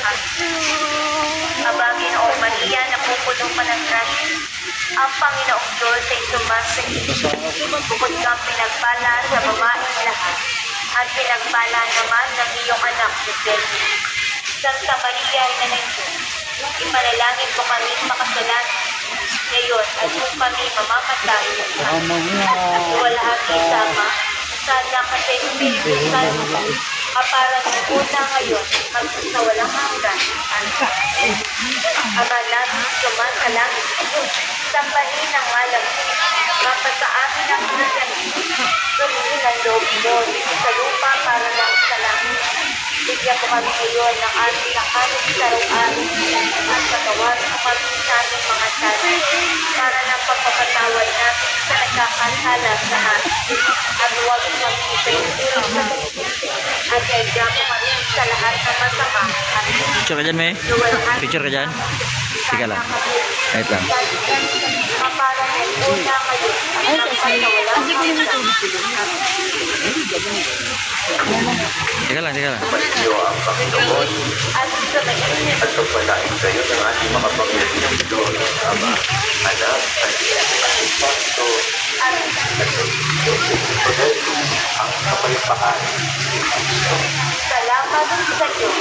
kami. Aba, Ginoong Maria, napupuno ka ng grasya. Ang Panginoong Diyos ay sumasagot. Bukod kang pinagpala sa babaeng lahat, at pinagpala naman ng iyong anak si Jesus. Santa Maria, Ina ng Diyos, ipanalangin mo kami makasalanan ngayon at kung kami mamamatay at iwalhati sama sa anak at sa Espiritu Santo, kaparan ng una ngayon magsasawalang hanggan. Ama namin sumasalangit, sambahin ang ngalan mo, mapasa amin ang pinagyan, gawin ang loob mo sa lupa para lang sa langit. Bigyan mo kami ngayon ng aming nakalit sa araw-araw at patawarin mo kami sa aming mga sala para ng pagpapatawad namin sa nagkakasala sa amin. At huwag mo kami ipinitulog sa mundo at kaya mo kami sa lahat ng masama. Picture ka dyan, May? Picture ka dyan? Sige lang. Wait lang. Para ng una ngayon at pagpawalang Sige lang, sige lang. Iyo ang Panginoon at sa mainit at pagpalain kayo ng ating makapangyarihang Diyos, Ama, Anak, at Espiritu Santo. Ang kapayapaan. salamat sa Diyos.